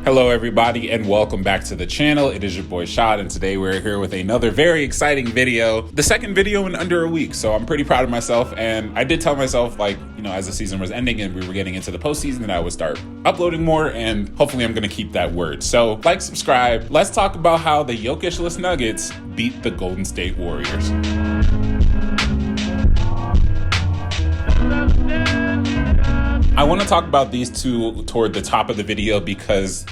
Hello everybody and welcome back to the channel. It is your boy Shad, and today we're here with another very exciting video. The second video in under a week, so I'm pretty proud of myself. And I did tell myself, like, you know, as the season was ending and we were getting into the postseason, that I would start uploading more, and hopefully I'm gonna keep that word. So like, subscribe. Let's talk about how the Jokic-less Nuggets beat the Golden State Warriors. I want to talk about these two toward the top of the video because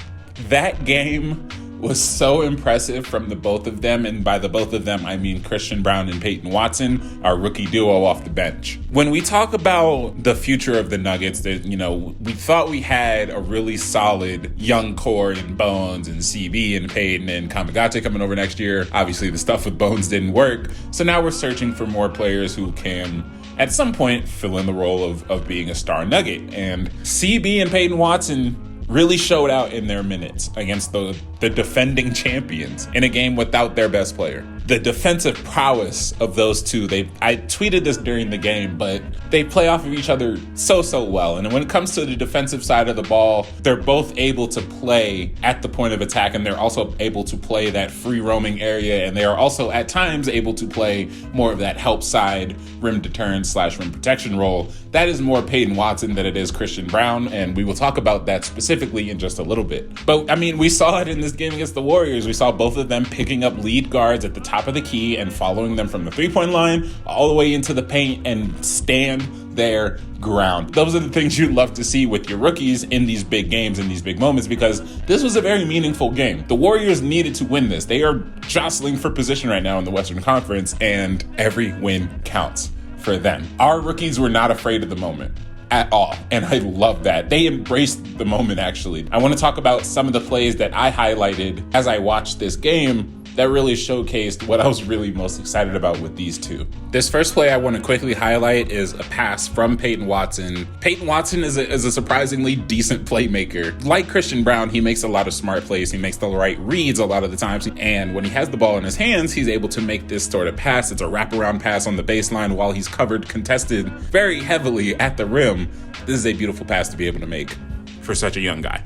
that game was so impressive from the both of them. And by the both of them, I mean Christian Braun and Peyton Watson, our rookie duo off the bench. When we talk about the future of the Nuggets, that, you know, we thought we had a really solid young core in Bones and CB and Peyton and Kamagate coming over next year. Obviously, the stuff with Bones didn't work. So now we're searching for more players who can, at some point, fill in the role of being a star Nugget. And CB and Peyton Watson really showed out in their minutes against the defending champions in a game without their best player. The defensive prowess of those two, I tweeted this during the game, but they play off of each other so well. And when it comes to the defensive side of the ball, they're both able to play at the point of attack, and they're also able to play that free roaming area, and they are also at times able to play more of that help side rim deterrence / rim protection role. That is more Peyton Watson than it is Christian Braun, and we will talk about that specifically in just a little bit. But I mean, we saw it in this game against the Warriors. We saw both of them picking up lead guards at the top of the key and following them from the three-point line all the way into the paint and stand their ground. Those are the things you'd love to see with your rookies in these big games, in these big moments, because this was a very meaningful game. The Warriors needed to win this. They are jostling for position right now in the Western Conference, and every win counts for them. Our rookies were not afraid of the moment at all, and I love that. They embraced the moment, actually. I want to talk about some of the plays that I highlighted as I watched this game that really showcased what I was really most excited about with these two. This first play I want to quickly highlight is a pass from Peyton Watson. Peyton Watson is a surprisingly decent playmaker. Like Christian Braun, he makes a lot of smart plays. He makes the right reads a lot of the times. And when he has the ball in his hands, he's able to make this sort of pass. It's a wraparound pass on the baseline while he's contested very heavily at the rim. This is a beautiful pass to be able to make for such a young guy.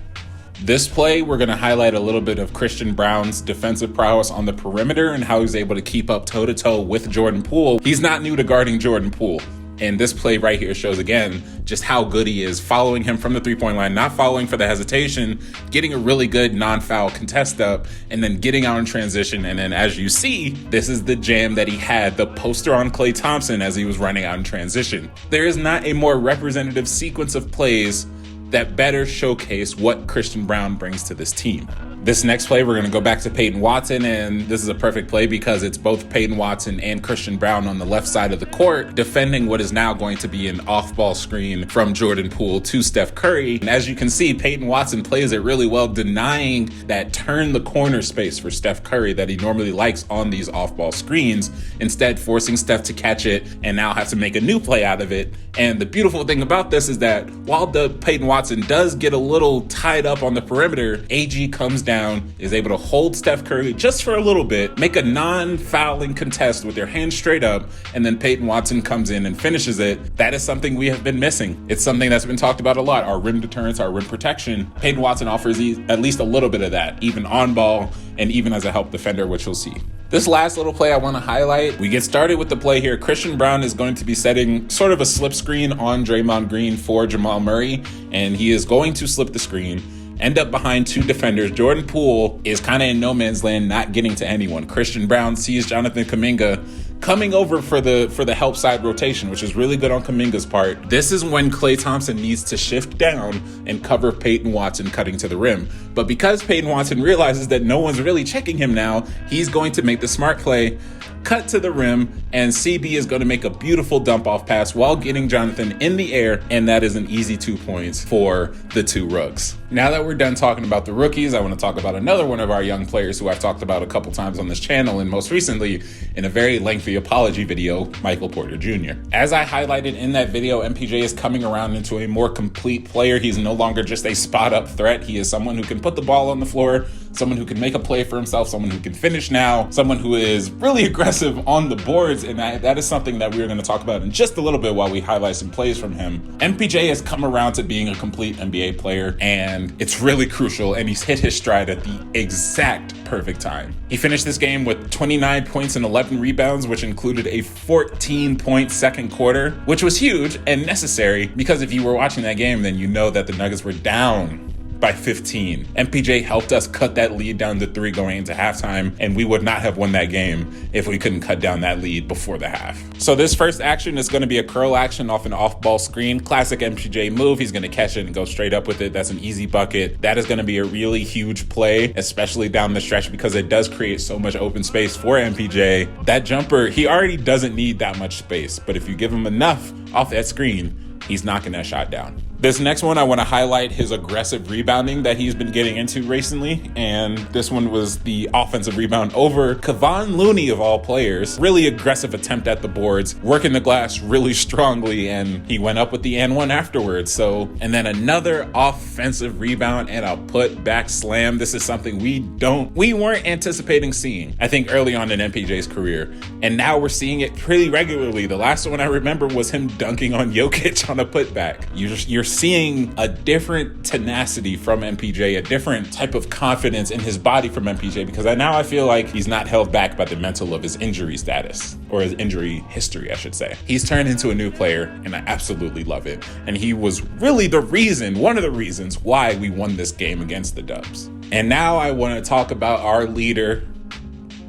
This play, we're going to highlight a little bit of Christian Braun's defensive prowess on the perimeter and how he's able to keep up toe-to-toe with Jordan Poole. He's not new to guarding Jordan Poole. And this play right here shows, again, just how good he is, following him from the three-point line, not following for the hesitation, getting a really good non-foul contest up, and then getting out in transition. And then, as you see, this is the jam that he had, the poster on Klay Thompson as he was running out in transition. There is not a more representative sequence of plays that better showcase what Christian Braun brings to this team. This next play, we're going to go back to Peyton Watson, and this is a perfect play because it's both Peyton Watson and Christian Braun on the left side of the court defending what is now going to be an off-ball screen from Jordan Poole to Steph Curry. And as you can see, Peyton Watson plays it really well, denying that turn the corner space for Steph Curry that he normally likes on these off-ball screens, instead forcing Steph to catch it and now have to make a new play out of it. And the beautiful thing about this is that while the Peyton Watson does get a little tied up on the perimeter, AG comes down, is able to hold Steph Curry just for a little bit, make a non-fouling contest with their hands straight up, and then Peyton Watson comes in and finishes it. That is something we have been missing. It's something that's been talked about a lot. Our rim deterrence, our rim protection. Peyton Watson offers at least a little bit of that, even on ball and even as a help defender, which you'll see. This last little play I want to highlight, we get started with the play here. Christian Braun is going to be setting sort of a slip screen on Draymond Green for Jamal Murray, and he is going to slip the screen, end up behind two defenders. Jordan Poole is kind of in no man's land, not getting to anyone. Christian Braun sees Jonathan Kuminga coming over for the help side rotation, which is really good on Kuminga's part. This is when Klay Thompson needs to shift down and cover Peyton Watson cutting to the rim. But because Peyton Watson realizes that no one's really checking him now, he's going to make the smart play, cut to the rim, and CB is going to make a beautiful dump off pass while getting Jonathan in the air, and that is an easy 2 points for the two rooks. Now that we're done talking about the rookies, I want to talk about another one of our young players who I've talked about a couple times on this channel, and most recently in a very lengthy apology video, Michael Porter Jr. As I highlighted in that video, MPJ is coming around into a more complete player. He's no longer just a spot-up threat. He is someone who can put the ball on the floor, someone who can make a play for himself, someone who can finish now, someone who is really aggressive on the boards, and that is something that we're going to talk about in just a little bit while we highlight some plays from him. MPJ has come around to being a complete NBA player, and and it's really crucial, and he's hit his stride at the exact perfect time. He finished this game with 29 points and 11 rebounds, which included a 14-point second quarter, which was huge and necessary because if you were watching that game, then you know that the Nuggets were down by 15. MPJ helped us cut that lead down to 3 going into halftime, and we would not have won that game if we couldn't cut down that lead before the half. So this first action is going to be a curl action off an off-ball screen. Classic MPJ move. He's going to catch it and go straight up with it. That's an easy bucket. That is going to be a really huge play, especially down the stretch, because it does create so much open space for MPJ. That jumper, he already doesn't need that much space, but if you give him enough off that screen, he's knocking that shot down. This next one, I want to highlight his aggressive rebounding that he's been getting into recently. And this one was the offensive rebound over Kevon Looney, of all players. Really aggressive attempt at the boards, working the glass really strongly, and he went up with the and one afterwards. So, and then another offensive rebound and a put back slam. This is something we weren't anticipating seeing, I think, early on in MPJ's career. And now we're seeing it pretty regularly. The last one I remember was him dunking on Jokic on a putback. You're seeing a different tenacity from MPJ, a different type of confidence in his body from MPJ, because now I feel like he's not held back by the mental of his injury status, or his injury history, I should say. He's turned into a new player, and I absolutely love it. And he was really one of the reasons why we won this game against the Dubs. And now I want to talk about our leader,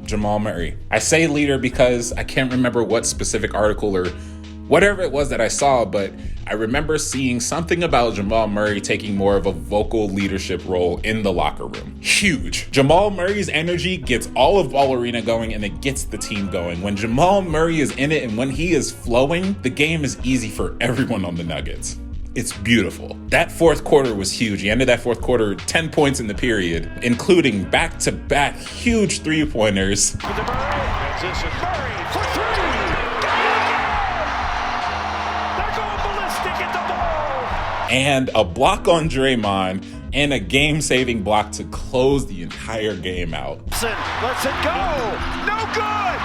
Jamal Murray. I say leader because I can't remember what specific article or whatever it was that I saw, but I remember seeing something about Jamal Murray taking more of a vocal leadership role in the locker room. Huge. Jamal Murray's energy gets all of Ball Arena going, and it gets the team going. When Jamal Murray is in it and when he is flowing, the game is easy for everyone on the Nuggets. It's beautiful. That fourth quarter was huge. He ended that fourth quarter 10 points in the period, including back-to-back huge three-pointers. Transition. Murray for 3. And a block on Draymond, and a game-saving block to close the entire game out. Lets it go. No good.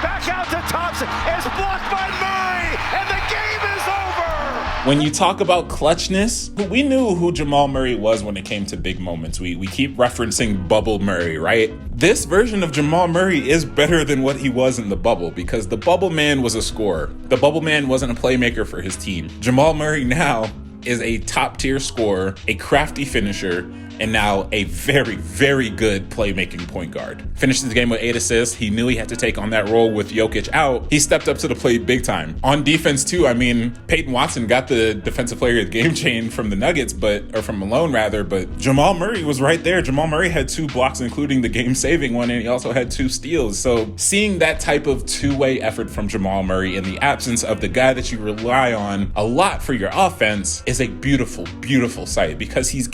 Back out to Thompson. It's blocked by Murray, and the game is over. When you talk about clutchness, we knew who Jamal Murray was when it came to big moments. We keep referencing Bubble Murray, right? This version of Jamal Murray is better than what he was in the bubble, because the Bubble Man was a scorer. The Bubble Man wasn't a playmaker for his team. Jamal Murray now is a top-tier scorer, a crafty finisher, and now a very, very good playmaking point guard. Finished the game with 8 assists. He knew he had to take on that role with Jokic out. He stepped up to the plate big time. On defense, too, I mean, Peyton Watson got the defensive player of the game chain from the Nuggets, or from Malone, rather, but Jamal Murray was right there. Jamal Murray had 2 blocks, including the game-saving one, and he also had 2 steals. So seeing that type of two-way effort from Jamal Murray in the absence of the guy that you rely on a lot for your offense is a beautiful, beautiful sight, because he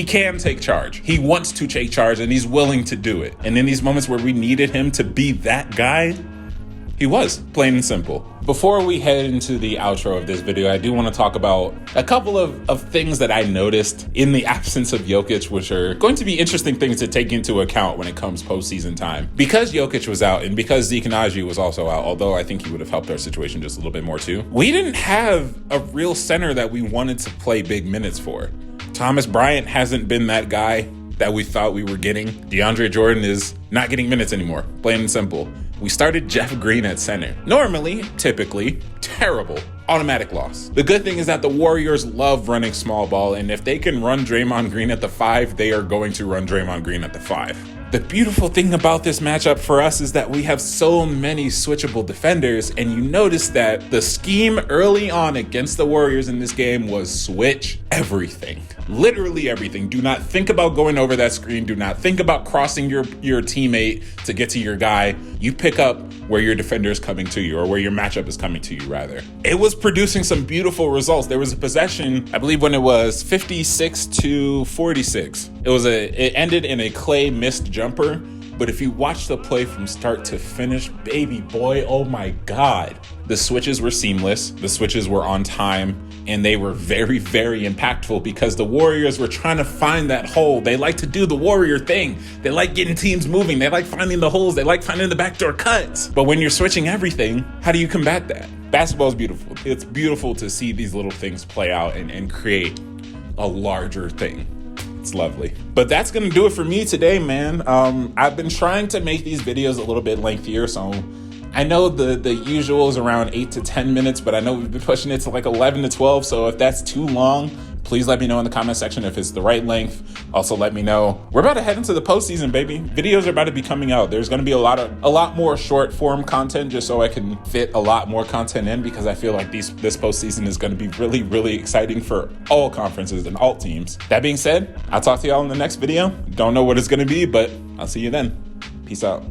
can take charge. He wants to take charge, and he's willing to do it. And in these moments where we needed him to be that guy, he was, plain and simple. Before we head into the outro of this video, I do want to talk about a couple of things that I noticed in the absence of Jokic, which are going to be interesting things to take into account when it comes postseason time. Because Jokic was out, and because Zeke Naji was also out, although I think he would have helped our situation just a little bit more too, we didn't have a real center that we wanted to play big minutes for. Thomas Bryant hasn't been that guy that we thought we were getting. DeAndre Jordan is not getting minutes anymore, plain and simple. We started Jeff Green at center. Normally, typically, terrible. Automatic loss. The good thing is that the Warriors love running small ball, and if they can run Draymond Green at the 5, they are going to run Draymond Green at the 5. The beautiful thing about this matchup for us is that we have so many switchable defenders, and you notice that the scheme early on against the Warriors in this game was switch everything. Literally everything. Do not think about going over that screen. Do not think about crossing your teammate to get to your guy. You pick up where your defender is coming to you, or where your matchup is coming to you, rather. It was producing some beautiful results. There was a possession, I believe, when it was 56-46. It ended in a Clay missed jumper, but if you watch the play from start to finish, baby boy, oh my God. The switches were seamless, the switches were on time, and they were very, very impactful because the Warriors were trying to find that hole. They like to do the Warrior thing. They like getting teams moving. They like finding the holes. They like finding the backdoor cuts. But when you're switching everything, how do you combat that? Basketball is beautiful. It's beautiful to see these little things play out and create a larger thing. It's lovely. But that's going to do it for me today, man. I've been trying to make these videos a little bit lengthier, so I know the usual is around 8 to 10 minutes, but I know we've been pushing it to like 11 to 12, so if that's too long, please let me know in the comment section if it's the right length. Also, let me know. We're about to head into the postseason, baby. Videos are about to be coming out. There's going to be a lot more short form content, just so I can fit a lot more content in, because I feel like this postseason is going to be really, really exciting for all conferences and all teams. That being said, I'll talk to y'all in the next video. Don't know what it's going to be, but I'll see you then. Peace out.